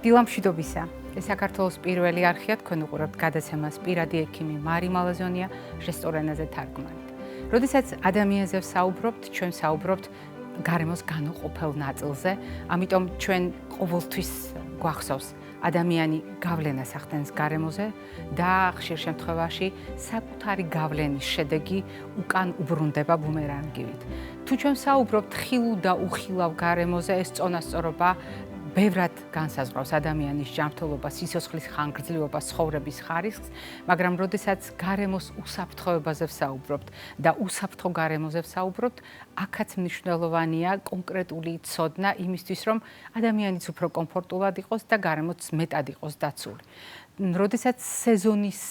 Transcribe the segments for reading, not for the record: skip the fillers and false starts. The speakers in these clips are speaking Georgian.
დილამშვიდობისა. ეს საქართველოს პირველი არხია, თქვენ უყურებთ გადაცემას პირადი ექიმი მარი მალაზონია რესტორანაზე თარგმნით. როდესაც ადამიანზე ვსაუბრობთ, ჩვენ ვსაუბრობთ გარემოს განუყოფელ ნაწილზე, ამიტომ ჩვენ ყოველთვის გვახსოვს ადამიანი გავლენას ახდენს გარემოზე და ხშირ შემთხვევაში საკუთარი გავლენის შედეგი უკან უბრუნდება ბუმერანგივით. თუ ჩვენ ვსაუბრობთ ხილულ და უხილავ გარემოზე, ეს წონასწორობა ბევრად განსაზღვრავს ადამიანის ჯანმრთელობას, სიცოცხლის ხანგრძლივობას, ცხოვრების ხარისხს, მაგრამ როდესაც გარემოს უსაფრთხოებაზე ვსაუბრობთ და უსაფრთხო გარემოზე ვსაუბრობთ, აქაც მნიშვნელოვანია კონკრეტული ცოდნა იმისთვის, რომ ადამიანიც უფრო კომფორტულად იყოს და გარემოც მეტად იყოს დაცული. როდესაც სეზონის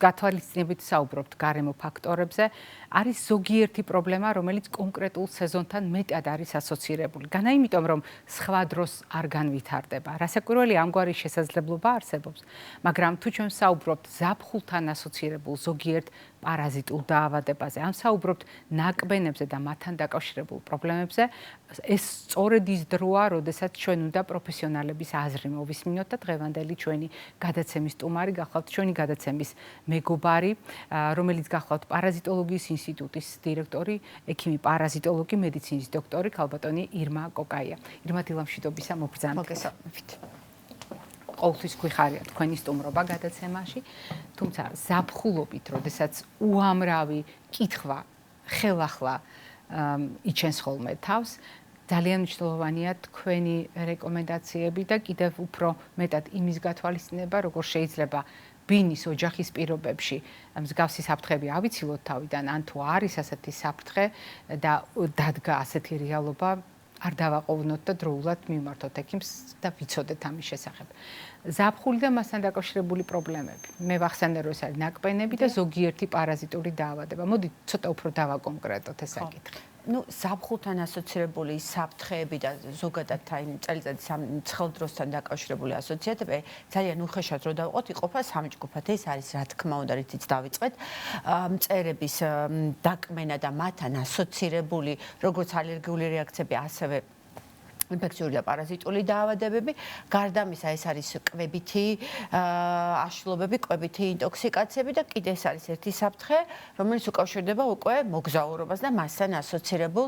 გათვალისწინებით ვსაუბრობთ გარემო ფაქტორებზე, არის ზოგიერთი პრობლემა, რომელიც კონკრეტულ სეზონთან მეტად არის ასოცირებული. განა იმიტომ, რომ სხვა დროს არ განვითარდება. რასაკვირველია, ამგვარი შესაძლებლობა არსებობს, მაგრამ თუ ჩვენ ვსაუბრობთ ზაფხულთან ასოცირებულ ზოგიერთ პარაზიტულ დაავადებაზე, ან ვსაუბრობთ ნაკბენებზე და მათთან დაკავშირებულ პრობლემებზე, ეს სწორედ ის დროა, როდესაც ჩვენ უნდა პროფესიონალების აზრი მოვისმინოთ და დღევანდელი ჩვენი გადაცემის სტუმარი გახლავთ ჩვენი გადაცემის მეგობარი, რომელიც გახლავთ პარაზიტოლოგიის ინსტიტუტის დირექტორი, ექიმი პარაზიტოლოგი, მედიცინის დოქტორი ქალბატონი ირმა კოკაია. ირმა, დილამშვიდობისა, მოგბრძანეთ. მოგესალმებით. ყოველთვის გვიხარია თქვენი სტუმრობა გადაცემაში, თუმცა ზაფხულობით, როდესაც უამრავი კითხვა ხელახლა იჩენს ხოლმე თავს, ძალიან მნიშვნელოვანია თქვენი რეკომენდაციები და კიდევ უფრო მეტად იმის გათვალისწინება, როგორ შეიძლება ბინის ოჯახის პირობებში მსგავსი საფრთხეები ავიცილოთ თავიდან, ან თუ არის ასეთი საფრთხე და დადგა ასეთი რეალობა, არ დავაყოვნოთ და დროულად მივმართოთ ექიმს და ვიცოდეთ ამის შესახებ. ზაფხული და მასთან დაკავშირებული პრობლემები. მე ვახსენე, რომ ეს არის ნაკბენები და ზოგიერთი პარაზიტული დაავადება. მოდით ცოტა უფრო დავაკონკრეტოთ ეს საკითხი. ზაფხულთან ასოცირებული საფრთხეები და ზოგადად აი წელიწადის ცხელდროსთან დაკავშირებული ასოციაციები ძალიან უხეშად რო დავყოთ, იყოფა სამი ჯგუფად. ეს არის, რა თქმა უნდა, რითიც დავიწყეთ, მწერების დაკმენა და მათთან ასოცირებული როგორც ალერგიული რეაქციები, ასევე ინფექციური და პარაზიტული დაავადებები. გარდა ამისა, ეს არის კვებითი აშლობები, კვებითი ინტოქსიკაციები და კიდე ეს არის ერთი საფრთხე, რომელიც უკავშირდება უკვე მოგზაურობას და მასთან ასოცირებულ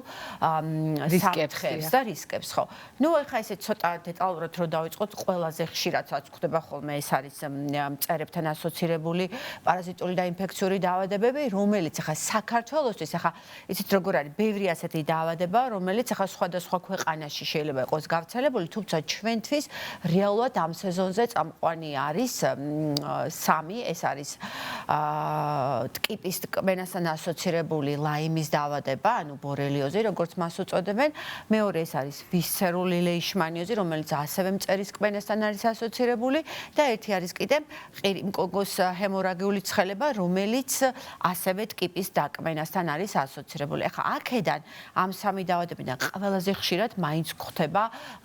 საფრთხეებს და რისკებს, ხო. ეხლა ესე ცოტა დეტალურად რო დავიწყოთ, ყველაზე ხშირად რაც გვხდება ხოლმე, ეს არის მწერებთან ასოცირებული პარაზიტული და ინფექციური დაავადებები, რომელიც ახლა საქართველოსთვის, ახლა იცით როგორ არის, ბევრი ასეთი დაავადება, რომელიც ახლა სხვადასხვა ქვეყანაში შეიძლება იყოს გავრცელებული, თუმცა ჩვენთვის რეალურად ამ სეზონზე წამყვანი არის სამი, ეს არის ტკიპის ტკბენასთან ასოცირებული ლაიმის დაავადება, ანუ ბორელიოზი, როგორც მას უწოდებენ. მეორე ეს არის ვისცერული ლეიშმანიოზი, რომელიც ასევე მწერის ტკბენასთან არის ასოცირებული და ერთი არის კიდე მყინყოს ჰემორაგიული ცხელება, რომელიც ასევე ტკიპის დაკმენასთან არის ასოცირებული. ახლა აქედან ამ სამი დაავადებიდან ყველაზე ხშირად მაინც გვხვდება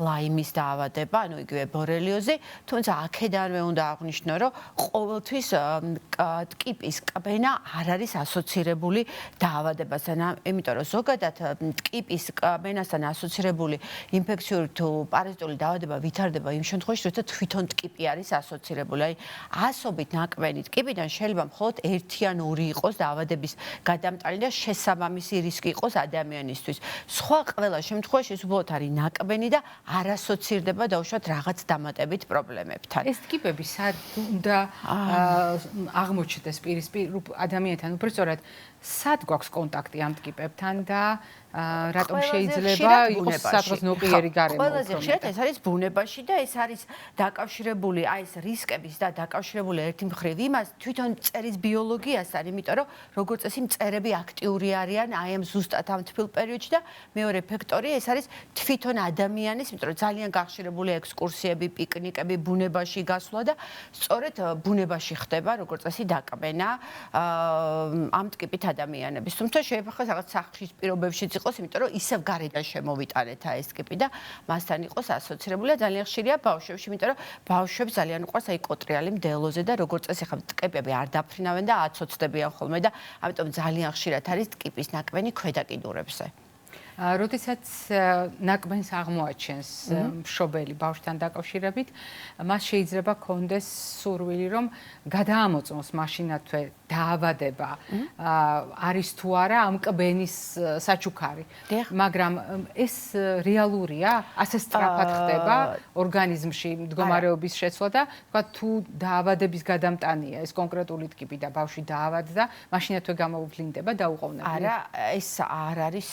ლაიმის დაავადება, ანუ იგივე ბორელიოზი, თუმცა აქედანვე უნდა აღვნიშნო, რომ ყოველთვის ტკიპის კბენა არ არის ასოცირებული დაავადებასთან, იმიტომ რომ ზოგადად ტკიპის კბენასთან ასოცირებული ინფექციური თუ პარაზიტული დაავადება ვითარდება იმ შემთხვევაში, როცა თვითონ ტკიპი არის ასოცირებული. აი, ასობით ნაკბენი ტკიპიდან შეიძლება მხოლოდ ერთი ან ორი იყოს დაავადების გადამტანი და შესაბამისი რისკი იყოს ადამიანისთვის. სხვა ყველა შემთხვევაში ეს უბრალოდ არის ნაკბენი და არ ასოცირდება დაუშვათ რაღაც დამატებით პრობლემებთან. ეს ტკიპები სად უნდა აღმოჩნდეს პირისპირ ადამიანთან, უბრალოდ სად გვაქვს კონტაქტი ამ ტკიპებთან და რატომ შეიძლება იყოს სადღაც ნოყიერი გარემო? ყველაზე ხშირად ეს არის ბუნებაში და ეს არის დაკავშირებული აი ეს რისკების და დაკავშირებული ერთი მხრივ იმას თვითონ მწერის ბიოლოგიასთან, იმიტომ რომ როგორც წესი მწერები აქტიური არიან აი ამ ზუსტად ამ თბილ პერიოდში და მეორე ფაქტორი ეს არის თვითონ ადამიანის, იმიტომ რომ ძალიან გახშირებული ექსკურსიები, პიკნიკები, ბუნებაში გასვლა და სწორედ ბუნებაში ხდება როგორც წესი დაკმენა ამ ტკიპით ადამიანების. თუმცა შეიძლება ხა რაღაც სახლის პირობებშიც იყოს, იმიტომ რომ ისევ გარედან შემოვიტანეთ ეს ტკიპი და მასთან იყოს ასოცირებული და ძალიან ხშირია ბავშვებში, იმიტომ რომ ბავშვებს ძალიან უყვარს აი კოტრიალი მდელოზე და როგორც წესი ხა ტკიპები არ დაფრინავენ და აცოცდებიან ხოლმე და ამიტომ ძალიან ხშირად არის ტკიპის ნაკბენი ქვედა კიდურებზე. როდესაც ნაკბენს აღმოაჩენს მშობელი ბავშვთან დაკავშირებით, მას შეიძლება ქონდეს სურვილი, რომ გადაამოწმოს მაშინათვე დაავადება არის თუ არა ამ კბენის საჩუქარი. მაგრამ ეს რეალურია? ასე სწრაფად ხდება ორგანიზმში მდგომარეობის შეცვლა და თქვა თუ დაავადების გადამტანია ეს კონკრეტული ტკიპი და ბავშვი დაავადდა, მაშინათვე გამოვლინდება დაუყოვნებლივ. არა, ეს არ არის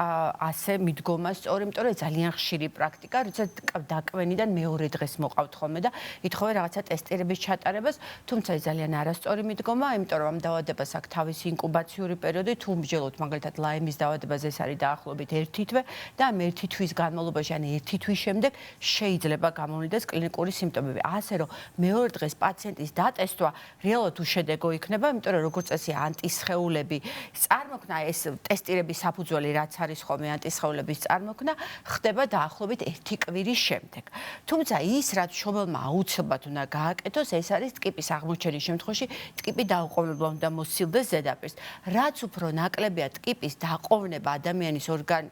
ასე მიდგომა სწორი, იმიტომ რომ ძალიან ხშირი პრაქტიკა, როდესაც დაკვენიდან მეორე დღეს მოყავთ ხოლმე და ითხოვენ რაღაცა ტესტირების ჩატარებას, თუმცა ეს ძალიან არასწორი მიდგომა, იმიტომ რომ ამ დაავადებას აქვს თავისი ინკუბაციური პერიოდი, თუ მსჯელობთ მაგალითად ლაიმის დაავადებაზე ეს არის დაახლოებით 1 თვე და ამ 1 თვის განმავლობაში ან 1 თვის შემდეგ შეიძლება გამოვლინდეს კლინიკური სიმპტომები. ასე რომ მეორე დღეს პაციენტის დატესტვა რეალურად უშედეგო იქნება, იმიტომ რომ როგორც წესი ანტისხეულები წარმოქმნა ეს ტესტირების საფუძველი რაც არის ხოლმე ანტისხეულების წარმოქმნა ხდება დაახლოებით 1 კვირის შემდეგ. თუმცა ის რაც მშობელმა აუცილებლად უნდა გააკეთოს, ეს არის ტკიპის აღმოჩენის შემთხვევაში ტკიპი დაუყოვნებლად უნდა მოსცილდეს ზედაპირს. რაც უფრო ნაკლებია ტკიპის დაყოვნება ადამიანის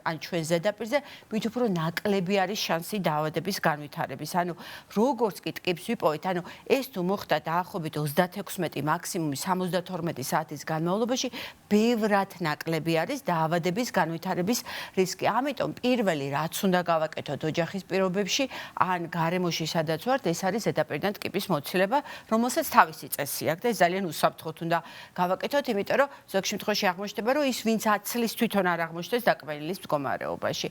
ან ჩვენ ზედაპირზე, მით უფრო ნაკლები არის შანსი დაავადების განვითარების. ანუ როგორც კი ტკიპს ვიპოვეთ, ანუ ეს თუ მოხდა დაახლოებით 36 მაქსიმუმ 72 საათის განმავლობაში, ბევრად ნაკლები არის დაავადების განვითარების რისკი. ამიტომ პირველი რაც უნდა გავაკეთოთ ოჯახის პირობებში, ან გარემოში სადაც ვართ, ეს არის ზედაპირიდან ტკიპის მოცილება, რომელსაც თავისი წესი აქვს და ეს ძალიან უსაფრთხოდ უნდა გავაკეთოთ, იმიტომ რომ ზოგ შემთხვევაში აღმოჩნდება, რომ ის ვინც აცლის თვითონ არ აღმოჩნდეს დაკვენილის მდგომარეობაში.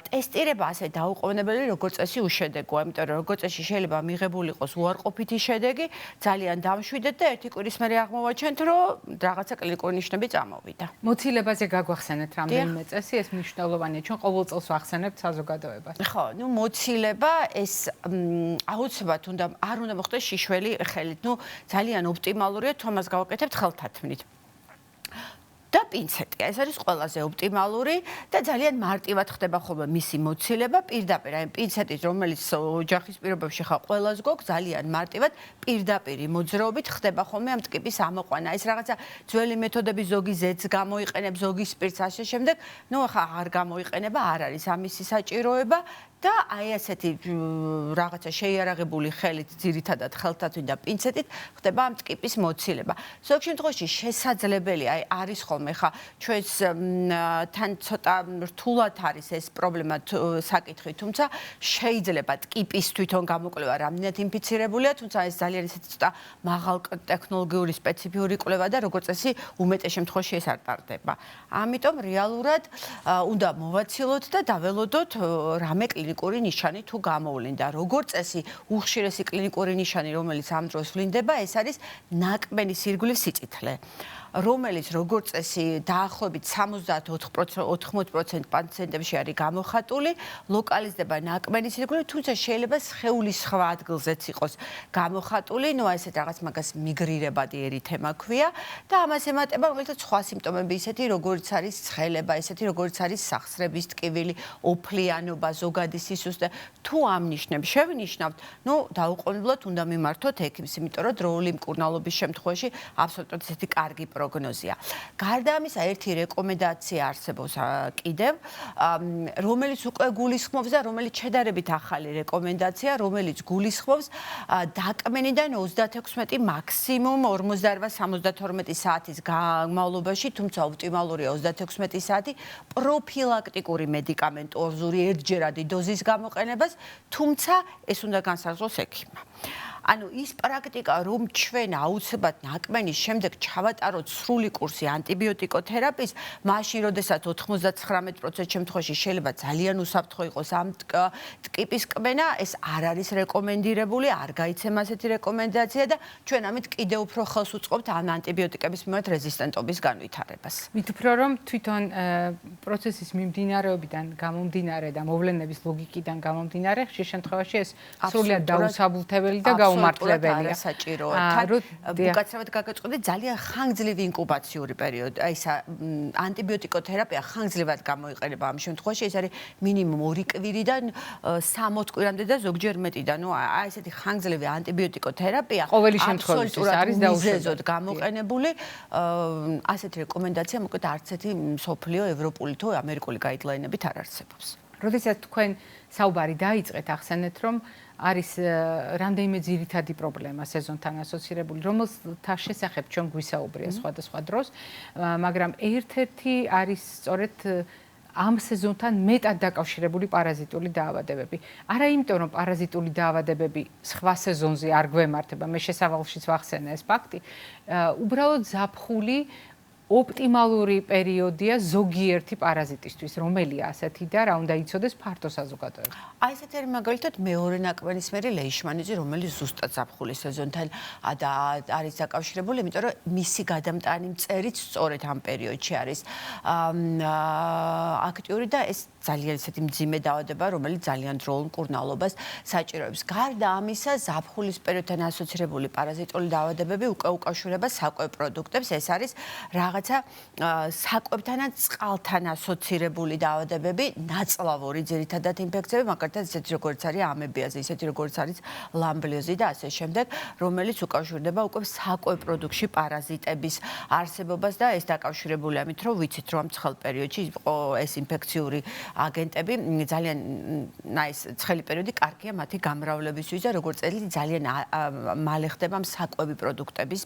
ტესტირება ასე დაუყოვნებელი როგორც წესი უშედეგოა, იმიტომ რომ როგორც წესი შეიძლება მიღებული იყოს უარყოფითი შედეგი, ძალიან დამშვიდეთ და 1 კვირის მერე აღმოვაჩენთ, რომ რაღაცა კლინიკური ნიშნები წამოვიდა. მოცილებაზე გაგვახსენეთ რამდენიმე წესი, ეს მნიშვნელოვანია. ჩვენ ყოველ წელს ვახსენებთ საზოგადოებას. ხო, მოცილება ეს აუცილებლად არ უნდა მოხდეს შიშველი ხელით. ძალიან ოპტიმალურია თუ ამას გავაკეთებთ ხელთათმნით. და პინცეტია, ეს არის ყველაზე ოპტიმალური და ძალიან მარტივად ხდება ხოლმე მისი მოცილება პირდაპირ, აი პინცეტით, რომელიც ოჯახის პირობებში ხა ყველას გვაქვს, ძალიან მარტივად პირდაპირ მოძრაობით ხდება ხოლმე ამ ტკიპის ამოყვანა. ეს რაღაცა ძველი მეთოდები ზოგი ზეთს გამოიყენებს, ზოგი სპირტს ასე შემდეგ, ახლა არ გამოიყენება, არ არის ამისი საჭიროება. და აი ასეთი რაღაცა შეიარაღებული ხელით, ძირითადად ხელთათმით და პინცეტით ხდება ამ ტკიპის მოცილება. ზოგ შემთხვევაში შესაძლებელია, აი არის ხოლმე ხა ჩვენს თან ცოტა რთულად არის ეს პრობლემა საკითხი, თუმცა შეიძლება ტკიპის თვითონ გამოკვლევა რამდენად ინფიცირებულია, თუმცა ეს ძალიან ისეთი ცოტა მაღალ ტექნოლოგიური სპეციფიური კვლევა და როგორც წესი უმეტეს შემთხვევაში ეს არ ტარდება. ამიტომ რეალურად უნდა მოვაცილოთ და დაველოდოთ რამე კლინიკური ნიშანი თუ გამოვლინდა. როგორც წესი, უხშირესი კლინიკური ნიშანი, რომელიც ამ დროს ვლინდება, ეს არის ნაკბენის ირგვლივ სიწითლე. რომელიც როგორც წესი დაახლოებით 70-80% პაციენტებში არის გამოხატული, ლოკალიზდება ნაკბენის ირგვლივ, თუმცა შეიძლება სხეულის სხვა ადგილზეც იყოს გამოხატული, ესეთ რაღაც მაგას მიგრირებადი ერითემა ქვია და ამას ემატება, რომელთაც სხვა სიმპტომები ისეთი, როგორც არის ცხელება, ისეთი როგორც არის სახსრების ტკივილი, ოფლიანობა, ზოგადი სისუსტე. თუ ამ ნიშნებს შევინიშნავთ, დაუყოვნებლად უნდა მიმართოთ ექიმს, იმიტომ რომ დროული მკურნალობის შემთხვევაში აბსოლუტურად ისეთი კარგი პროგნოზია. გარდა ამისა, ერთი რეკომენდაცია არსებობს კიდევ, რომელიც უკვე გულისხმობს და რომელიც შედარებით ახალი რეკომენდაცია, რომელიც გულისხმობს დაკმენიდან 36 მაქსიმუმ 48-72 საათის განმავლობაში, თუმცა ოპტიმალურია 36 საათი, პროფილაქტიკური მედიკამენტოზური ერთჯერადი დოზის გამოყენებას, თუმცა ეს უნდა განსაზღვროს ექიმმა. ანუ ის პრაქტიკა, რომ ჩვენ აუცილებლად ნაკმენის შემდეგ ჩავატაროთ სრული კურსი ანტიბიოტიკოთერაპიის, მაშინ, როდესაც 99% შემთხვევაში შეიძლება ძალიან უსაფრთხო იყოს ამ ტკიპის კმენა, ეს არ არის რეკომენდირებული, არ გაიცემა ასეთი რეკომენდაცია და ჩვენ ამით კიდევ უფრო ხელს უწყობთ ამ ანტიბიოტიკების მიმართ რეზისტენტობის განვითარებას. მით უფრო რომ თვითონ პროცესის მიმდინარეობიდან გამომდინარე და მოვლენების ლოგიკიდან გამომდინარე, ხშირ შემთხვევაში ეს სრულად დაუსაბუთებელი და გაუმართლებელია. უკაცრავად გაგაწყობდი ძალიან ხანგრძლივი ინკუბაციური პერიოდი. აი ეს ანტიბიოტიკოთერაპია ხანგრძლივად გამოიყენება ამ შემთხვევაში. ეს არის მინიმუმ 2 კვირიდან 60 კვირამდე და ზოგჯერ მეტი და აი ესეთი ხანგრძლივი ანტიბიოტიკოთერაპია ყოველი შემთხვევაში არის დაუშვებად გამოყენებული. ასეთი რეკომენდაცია მოკლედ არც ერთი მსოფლიო, ევროპული თუ ამერიკული გაიდლაინებით არ არსებობს. როდესაც თქვენ საუბარი დაიწყეთ, ახსენეთ, რომ არის რამდენიმე ძირითადი პრობლემა სეზონთან ასოცირებული, რომელთა შესახებ ჩვენ გვისაუბრია სხვადასხვა დროს, მაგრამ ერთ-ერთი არის სწორედ ამ სეზონთან მეტად დაკავშირებული პარაზიტული დაავადებები. არა იმიტომ, რომ პარაზიტული დაავადებები სხვა სეზონზე არ გვემართება, მე შესავალშიც ვახსენე ეს ფაქტი, უბრალოდ ზაფხული ოპტიმალური პერიოდია ზოგიერთი პარაზიტისთვის, რომელია ასეთი და რა უნდა იცოდეს ფართო საზოგადოება. აი ესეთი არის მაგალითად მეორე ნაკბენისმიერი ლეიშმანიძე, რომელიც ზუსტად ზაფხულის სეზონთან არის დაკავშირებული, იმიტომ რომ მისი გადამტანი მწერიც სწორედ ამ პერიოდში არის აქტიური და ეს ძალიან ისეთი მძიმე დაავადება, რომელიც ძალიან დროულ მკურნალობას საჭიროებს. გარდა ამისა, ზაფხულის პერიოდთან ასოცირებული პარაზიტული დაავადებები უკვე უკავშირდება საკვებ პროდუქტებს. ეს არის რაღაცა საკვებთან ან წყალთან ასოცირებული დაავადებები, ნაწლავური ძირითადად ინფექციები, მაგალითად ისეთი როგორც არის ამებიაზი, ისეთი როგორც არის ლამბლიოზი და ასე შემდეგ, რომელიც უკავშირდება უკვე საკვებ პროდუქტში პარაზიტების არსებობას და ეს დაკავშირებული ამით, რომ ვიცით, რომ ცხელ პერიოდში იყო ეს ინფექციური აგენტები ძალიან ეს ცხელი პერიოდი კარგია მათი გამრავლებისთვის და როგორც წელი ძალიან მალე ხდება საკვები პროდუქტების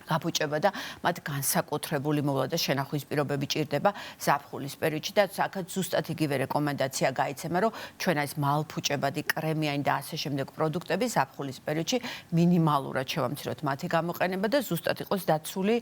გაბუჭება და მათ განსაკუთრებული მოვლა და შენახვის პირობები ჭირდება ზაფხულის პერიოდში და აქაც ზუსტად იგივე რეკომენდაცია გაიცემა, რომ ჩვენ ეს მალფუჭებადი კრემიანი და ასე შემდეგ პროდუქტები ზაფხულის პერიოდში მინიმალურად შევამციროთ მათი გამოყენება და ზუსტად იყოს დაცული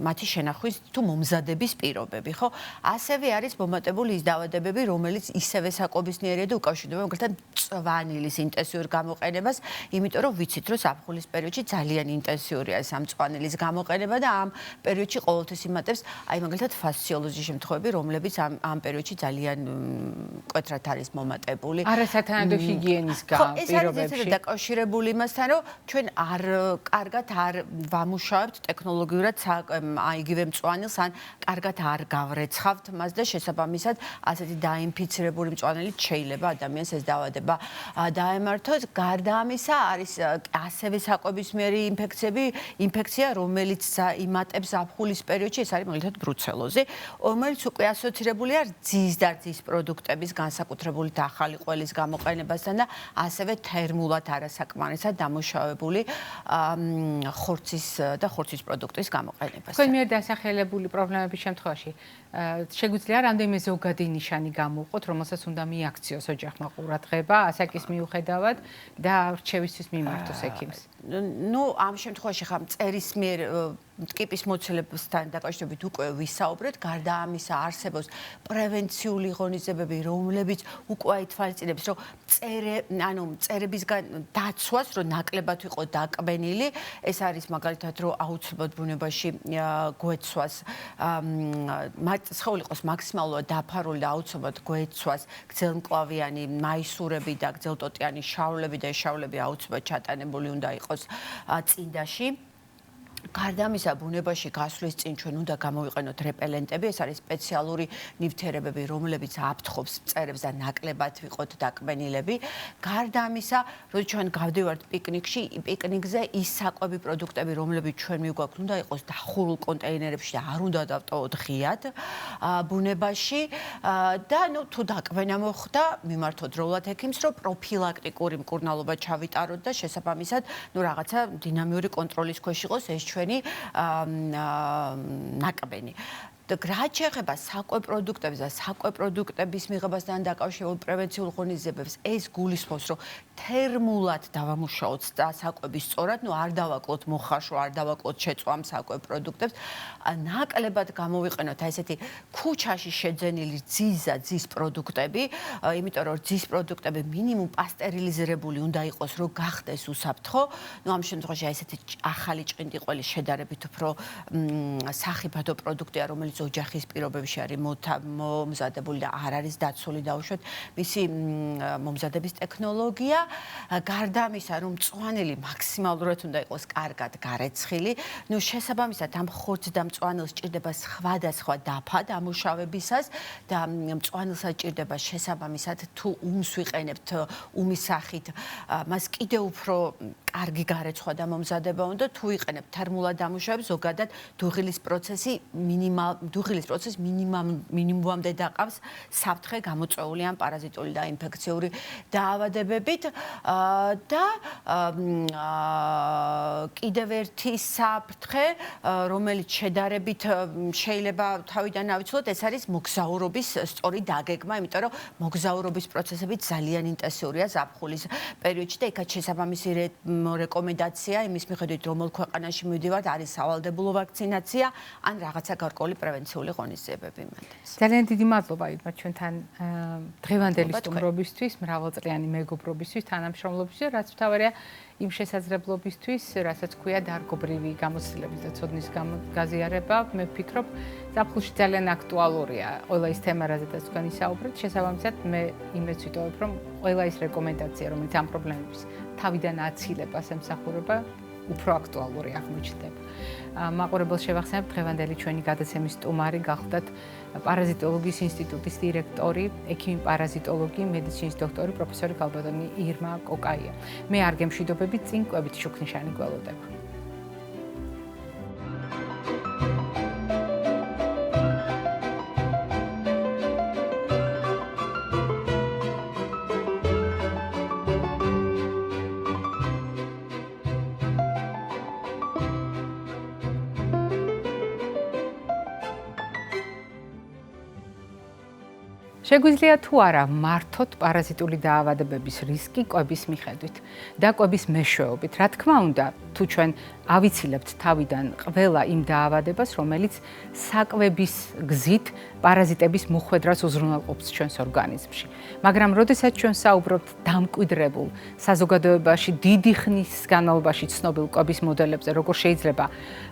მათი შენახვის თუ მომზადების პირობები, ხო? ასევე არის მომატებული ის დაავადებები, რომელიც ისევე საკვებისმიერია და უკავშირდება მაგალითად მწვანილის ინტენსიურ გამოყენებას, იმიტომ რომ ვიცით, რომ ზაფხულის პერიოდში ძალიან ინტენსიურია ეს ამ მწვანილის გამოყენება და ამ პერიოდში ყოველთვის იმატებს აი მაგალითად ფასციოლოზის შემთხვევები, რომლებიც ამ პერიოდში ძალიან მკვეთრად არის მომატებული. არასათანადო ჰიგიენის პირობებში. ეს არის ერთად დაკავშირებული იმასთან, რომ ჩვენ კარგად არ ვამუშავებთ ტექნოლოგიურად იგივე მწვანილს ან კარგად არ გავრეცხავთ მას და შესაბამისად ასეთი დაინფიცირებული მწვანილით შეიძლება ადამიანს ეს დაავადება დაემართოს. გარდა ამისა არის ასევე საკვებისმიერი ინფექცია, რომელიც იმატებს ზაფხულის პერიოდში, ეს არის მაგალითად ბრუცელოზი, რომელიც უკვე ასოცირებულია რძის და რძის პროდუქტების განსაკუთრებული ახალი ყველის გამოყენებასთან და ასევე თერმულად არასაკმარისად დამუშავებული ხორცის და ხორცის პროდუქტის გამოყენებასთან. თქვენ მიერ დასახელებული პრობლემების შემთხვევაში შეგვიძლია რამდენიმე ზოგადი ნიშანი გამოვყოთ, რომელსაც უნდა მიაქციოს ოჯახმა ყურადღება, ასაკის მიუხედავად და რჩევისთვის მიმართოს ექიმს. ამ შემთხვევაში ხა მწერის მიერ ტკიპის მოცელებასთან დაკავშირებით უკვე ვისაუბრეთ, გარდა ამისა არსებობს პრევენციული ღონისძიებები, რომლებიც უკვე ითვალისწინებს, რომ მწერებისგან დაცვას, რომ ნაკლებად ვიყო დაკბენილი, ეს არის მაგალითად, რომ აუცილებლად ბუნებაში გვეცვას, სხეული იყოს მაქსიმალურად დაფარული და აუცილებლად გვეცვას გრძელმკლავიანი მაისურები და გრძელტოტიანი შავლები და ეს შავლები აუცილებლად ჩატანებული უნდა იყოს წინდაში. გარდა ამისა, ბუნებაში გასვლის წინ ჩვენ უნდა გამოვიყენოთ რეპელენტები, ეს არის სპეციალური ნივთიერებები, რომლებიც აფრთხობს მწერებს და ნაკლებად ვიყოთ დაკბენილები. გარდა ამისა, როდის ჩვენ გავდივართ პიკნიკზე, ის საკვები პროდუქტები, რომლებიც ჩვენ მიგვაქვს, უნდა იყოს დახურულ კონტეინერებში და არ უნდა დავტოვოთ ღიად ბუნებაში და თუ დაკბენა მოხდა, მიმართოთ დროულად ექიმს, რომ პროფილაქტიკური მკურნალობა ჩავიტაროთ და შესაბამისად, რაღაცა დინამიური კონტროლის ქვეშ იყოს ეს ჩვენი ნაკბენი. რაც შეეხება საკვებ პროდუქტებს და საკვებ პროდუქტების მიღებასთან დაკავშირებულ პრევენციულ ღონისძიებებს, ეს გულისხმობს, რომ თერმულად დავამუშაოთ საკვები სწორად, არ დავაკლოთ მოხარშვა, არ დავაკლოთ შეწვამ საკვებ პროდუქტებს, ნაკლებად გამოვიყენოთ ესეთი ქუჩაში შეძენილი რძის პროდუქტები, იმიტომ რომ რძის პროდუქტები მინიმუმ პასტერილიზირებული უნდა იყოს, რომ გახდეს უსაფრთხო. ამ შემთხვევაში ესეთი ახალი ჭყინტი ყველი შედარებით უფრო სახიფათო პროდუქტია, რომელიც რომელიც ოჯახის პირობებში არის მომზადებული და არ არის დაცული დაუშვათ მისი მომზადების ტექნოლოგია. გარდა ამისა, რომ მწვანილი მაქსიმალურად უნდა იყოს კარგად გარეცხილი, ნუ შესაბამისად ამ ხორცს და მწვანილს სჭირდება სხვადასხვა დაფა დამუშავებისას და მწვანილსაც სჭირდება შესაბამისად თუ უმს ვიყენებთ უმის სახით, მას კიდევ უფრო კარგი გარეცხვა და მომზადება უნდა, თუ ვიყენებთ თერმულად დამუშავებს, ზოგადად დუღილის პროცესი მინიმუმამდე დაყავს საფრთხე გამოწვეული ან პარაზიტული და ინფექციური დაავადებებით და კიდევ ერთი საფრთხე, რომელიც შედარებით შეიძლება თავიდან ავიცილოთ, ეს არის მოგზაურობის სწორი დაგეგმა, იმიტომ რომ მოგზაურობის პროცესები ძალიან ინტენსიურია ზაფხულის პერიოდში და იქაც შესაბამისი რეკომენდაცია იმის მიხედვით, რომელ ქვეყანაში მივდივართ, არის სავალდებულო ვაქცინაცია ან რაღაცა გარკვეული პრევენციული ღონისძიებები მანდაც. ძალიან დიდი მადლობა ირმა ჩვენთან დღევანდელი სტუმრობისთვის, მრავალწლიანი მეგობრობისთვის, თანამშრომლობისთვის, რაც მთავარია იმ შესაძლებლობისთვის, რასაც ქვია დარგობრივი გამოცდილების და ცოდნის გაზიარება, მე ვფიქრობ, ზაფხულში ძალიან აქტუალურია ყველა ის თემა, რაზედაც თქვენ ისაუბრეთ. შესაბამისად, მე იმეც ვიტოვებ, რომ ყველა ის რეკომენდაცია, რომელიც ამ პრობლემების თავიდან აცილებას ემსახურება, უფრო აქტუალური აღმოჩნდება. მაყურებელს შევახსენებ, დღევანდელი ჩვენი გადაცემის სტუმარი გახლდათ პარაზიტოლოგიის ინსტიტუტის დირექტორი, ექიმი პარაზიტოლოგი, მედიცინის დოქტორი, პროფესორი ქალბატონი ირმა კოკაია. მე არ გემშვიდობებით, წინ კვებით შუქნიშანი გველოდება. შეგვიძლია თუ არა მართოთ პარაზიტული დაავადებების რისკი კვების მიხედვით და კვების მეშვეობით. რა თქმა უნდა, თუ ჩვენ ავიცილებთ თავიდან ყველა იმ დაავადებას, რომელიც საკვების გზით პარაზიტების მოხვედრას უზრუნველყოფს ჩვენს ორგანიზმში. მაგრამ როდესაც ჩვენ საუბრობთ დამკვიდრებულ საზოგადოებაში დიდი ხნის განმავლობაში ცნობილ კვების მოდელებზე, როგორ შეიძლება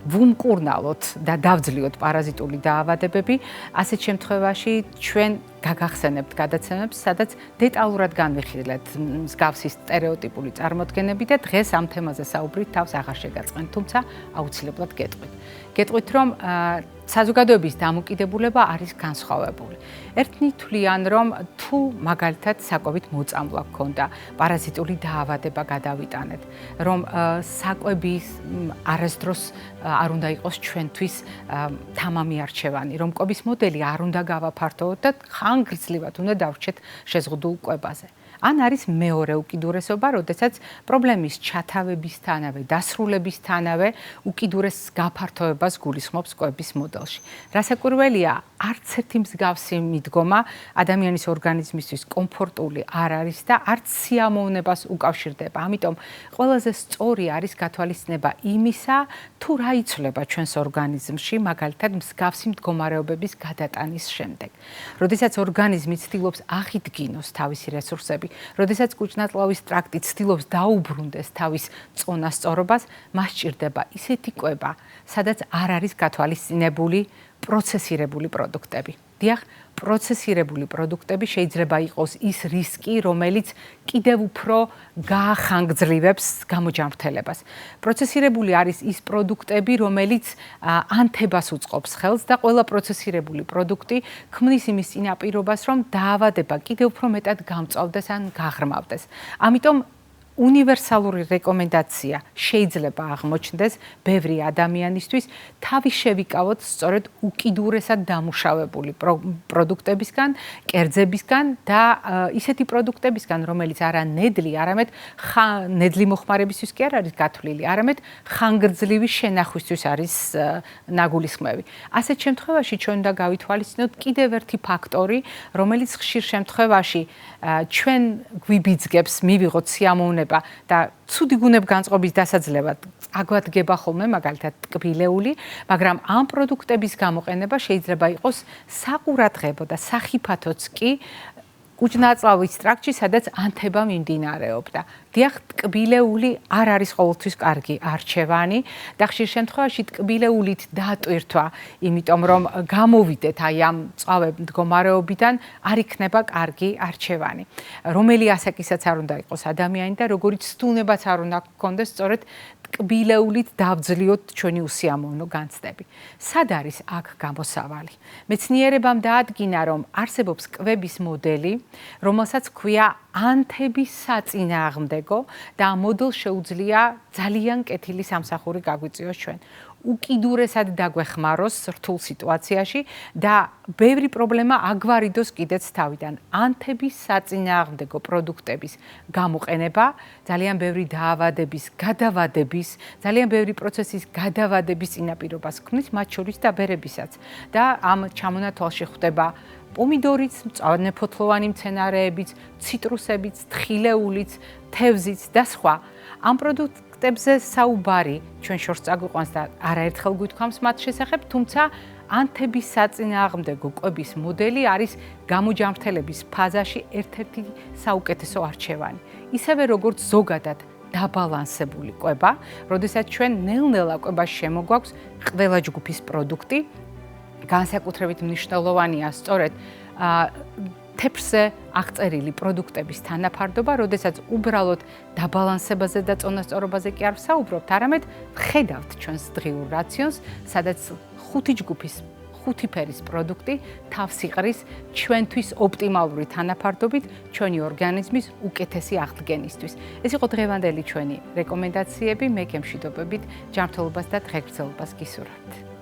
ვუმკურნალოთ და დავძლიოთ პარაზიტული დაავადებები, ასეთ შემთხვევაში ჩვენ გაგახსენებთ გადაცემებს, სადაც დეტალურად განვიხილეთ მსგავსი სტერეოტიპული წარმოდგენები და დღეს ამ თემაზე საუბრით თავს აღარ შეგაწყენ, თუმცა აუცილებლად გეტყვით. გეტყვით, რომ საზოგადოების დამოკიდებულება არის განსხვავებული. ერთნი თვლიან, რომ თუ მაგალითად საკვებით მოწამვლა გქონდა, პარაზიტული დაავადება გადავიტანეთ, რომ საკვების არასდროს არ უნდა იყოს ჩვენთვის თამამი არჩევანი, რომ კვების მოდელი არ უნდა გავაფართოვოთ და ხანგრძლივად უნდა დავრჩეთ შეზღუდულ კვებაზე. ან არის მეორე უკიდურესობა, როდესაც პრობლემის ჩათავებისთანავე, დასრულებისთანავე უკიდურეს გაფართოებას გულისხმობს კვების მოდელში. რასაკვირველია, არც ერთი მსგავსი მიდგომა ადამიანის ორგანიზმისთვის კომფორტული არ არის და არც სიამოვნებას უკავშირდება. ამიტომ ყველაზე სწორი არის გათვალისწინება იმისა, თუ რა იცვლება ჩვენს ორგანიზმში, მაგალითად მსგავსი მდგომარეობების გადატანის შემდეგ. როდესაც ორგანიზმი ცდილობს აღიდგინოს თავისი რესურსები, როდესაც კუჭ-ნაწლავის ტრაქტი ცდილობს დაუბრუნდეს თავის წონასწორობას, მას სჭირდება ისეთი კვება, სადაც არ არის გათვალისწინებული პროცესირებული პროდუქტები. დიახ, პროცესირებული პროდუქტები შეიძლება იყოს ის რისკი, რომელიც კიდევ უფრო გაახანგრძლივებს გამოჯანმრთელებას. პროცესირებული არის ის პროდუქტები, რომელიც ანთებას უწყობს ხელს და ყველა პროცესირებული პროდუქტი ქმნის იმის წინაპირობას, რომ დაავადება კიდევ უფრო მეტად გამწვავდეს ან გაღრმავდეს. ამიტომ უნივერსალური რეკომენდაცია შეიძლება აღმოჩნდეს ბევრი ადამიანისთვის თავის შევიკავოთ სწორედ უკიდურესად დამუშავებული პროდუქტებისგან, კერძებისგან და ისეთი პროდუქტებისგან, რომელიც არა ნედლი, არამედ ნედლი მოხმარებისთვის კი არ არის გათვლილი, არამედ ხანგრძლივი შენახვისთვის არის ნაგულისხმები. ასეთ შემთხვევაში ჩვენ უნდა გავითვალისწინოთ კიდევ ერთი ფაქტორი, რომელიც ხშირ შემთხვევაში ჩვენ გვიბიძგებს მივიღოთ სიამოვნება და ცუდი გუნებგანწყობის დასაძლევად აგვადგება ხოლმე მაგალითად ტკბილეული, მაგრამ ამ პროდუქტების გამოყენება შეიძლება იყოს საყურადღებო და სახიფათოც კი უჯნაწლავის ტრაქტში, სადაც ანთება მიმდინარეობდა. დიახ, ტკბილეული არ არის ყოველთვის კარგი არჩევანი და ხშირ შემთხვევაში ტკბილეულით დატვირთვა, იმიტომ რომ გამოვიდეთ აი ამ წავებ მდგომარეობიდან, არ იქნება კარგი არჩევანი. რომელი ასაკისაც არ უნდა იყოს ადამიანი და როგორიც სტუნებაც არ უნდა გქონდეს სწორედ ტკბილეულით დავძლიოთ ჩვენი უსიამოვნო განცდები. სად არის აქ გამოსავალი? მეცნიერებამ დაადგინა, რომ არსებობს კვების მოდელი, რომელსაც ქვია ანთების საწინააღმდეგო და ამ მოდელს შეუძლია ძალიან კეთილი სამსახური გაგვიწიოს ჩვენ. უკიდურესად დაგვეხმაროს რთულ სიტუაციაში და ბევრი პრობლემა აგვარიდოს კიდეც თავიდან. ანთების საწინააღმდეგო პროდუქტების გამოყენება ძალიან ბევრი დაავადების, გადავადების, ძალიან ბევრი პროცესის გადავადების წინაპირობას ქმნის, მათ შორის და ბერებისაც. და ამ ჩამონათვალში ხვდება პომიდორიც, მწვანეფოთლოვანი მცენარეებიც, ციტრუსებიც, თხილეულიც, თევზიც და სხვა. ამ პროდუქტებზე საუბარი ჩვენ შორს წაგვიყვანს და არაერთხელ გვითქვამს მათ შესახებ, თუმცა ანთების საწინააღმდეგო კვების მოდელი არის გამოჯანმრთელების ფაზაში ერთ-ერთი საუკეთესო არჩევანი. ისევე როგორც ზოგადად დაბალანსებული კვება, როდესაც ჩვენ ნელ-ნელა კვებაში შემოგვაქვს ყველა ჯგუფის პროდუქტი, განსაკუთრებით მნიშვნელოვანია სწორედ თეფსზე აღწერილი პროდუქტების თანაფარდობა, როდესაც უბრალოდ დაბალანსებაზე და წონასწორობაზე კი არ ვსაუბრობთ, არამედ ვხედავთ ჩვენს დღიურ რაციონს, სადაც ხუთი ჯგუფის, ხუთი ფერის პროდუქტი თავს იყრის ჩვენთვის ოპტიმალური თანაფარდობით ჩვენი ორგანიზმის უკეთესი აღდგენისთვის. ეს იყო დღევანდელი ჩვენი რეკომენდაციები, მე გემშვიდობებით ჯანმრთელობას და დღეგრძელობას გისურვებთ.